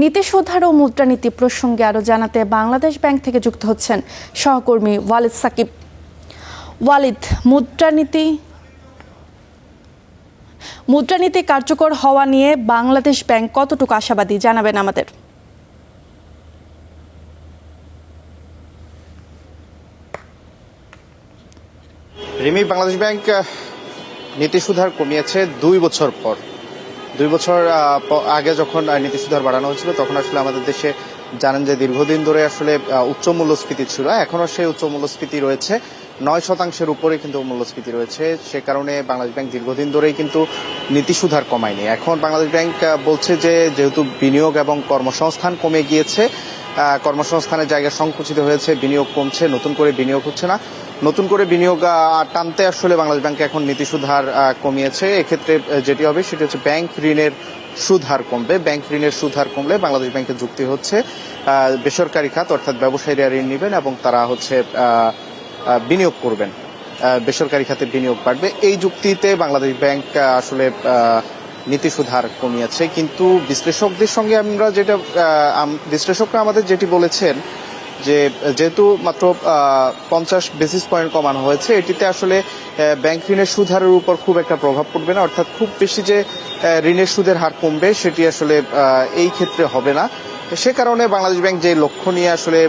নীতি সুধার ও মুদ্রানীতি প্রসঙ্গে আরও জানাতে বাংলাদেশ ব্যাংক থেকে যুক্ত হচ্ছেন সহকর্মী ওয়ালিদ সাকিব। ওয়ালিদ, মুদ্রানীতি কার্যকর হওয়া নিয়ে বাংলাদেশ ব্যাংক কতটুকু আশাবাদী জানাবেন আমাদের। রিমি, বাংলাদেশ ব্যাংক নীতি সুধার কমিয়েছে 2 বছর পর। 2 বছর আগে যখন নীতি সুধার বাড়ানো হয়েছিল তখন আসলে আমাদের দেশে জানেন যে দীর্ঘদিন ধরে আসলে উচ্চ মূল্যস্ফীতি ছিল। এখনো সেই উচ্চ মূল্যস্ফীতি রয়েছে, 9% উপরে কিন্তু মূল্যস্ফীতি রয়েছে। সে কারণে বাংলাদেশ ব্যাংক দীর্ঘদিন ধরেই কিন্তু নীতি সুধার কমায়নি। এখন বাংলাদেশ ব্যাংক বলছে যে যেহেতু বিনিয়োগ এবং কর্মসংস্থান কমে গিয়েছে, কর্মসংস্থানের জায়গা সংকুচিত হয়েছে, বিনিয়োগ কমছে, নতুন করে বিনিয়োগ হচ্ছে না, নতুন করে বিনিয়োগ টানতে আসলে বাংলাদেশ ব্যাংক এখন নীতি সুধার কমিয়েছে। এক্ষেত্রে যেটি হবে সেটি হচ্ছে ব্যাংক ঋণের সুদ হার কমবে। ব্যাংক ঋণের সুদ হার কমলে বাংলাদেশ ব্যাংকের যুক্তি হচ্ছে বেসরকারি খাত অর্থাৎ ব্যবসায়ীরা ঋণ নেবেন এবং তারা হচ্ছে বিনিয়োগ করবেন, বেসরকারি খাতে বিনিয়োগ বাড়বে। এই যুক্তিতে বাংলাদেশ ব্যাংক আসলে নীতি সুদ হার কমিয়েছে। কিন্তু বিশ্লেষকদের সঙ্গে আমরা বিশ্লেষকরা আমাদের যেটি বলেছেন যে যেহেতু মাত্র 50 বেসিস পয়েন্ট কমানো হয়েছে, এটিতে আসলে ব্যাংক ঋণের সুদ হারের উপর খুব একটা প্রভাব পড়বে না, অর্থাৎ খুব বেশি যে ঋণের সুদের হার কমবে সেটি আসলে এই ক্ষেত্রে হবে না। সে কারণে বাংলাদেশ ব্যাংক যে লক্ষ্য নিয়ে আসলে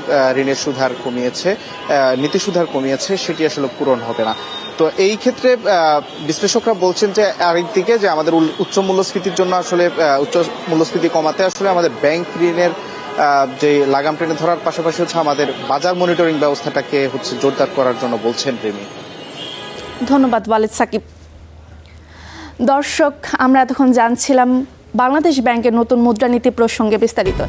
ঋণের সুদ হার কমিয়েছে, নীতি সুদ হার কমিয়েছে, সেটি আসলে পূরণ হবে না। তো এই ক্ষেত্রে বিশ্লেষকরা বলছেন যে আরেকদিকে যে আমাদের উচ্চ মূল্যস্ফীতির জন্য আসলে উচ্চ মূল্যস্ফীতি কমাতে আসলে আমাদের ব্যাংক ঋণের যে লাগাম টেনে ধরার পাশাপাশি হচ্ছে আমাদের বাজার মনিটরিং ব্যবস্থাটাকে হচ্ছে জোরদার করার জন্য বলছেন রিমি। ধন্যবাদ ওয়ালিদ সাকিব। দর্শক, আমরা এতক্ষণ জানছিলাম বাংলাদেশ ব্যাংকের নতুন মুদ্রানীতি প্রসঙ্গে বিস্তারিত।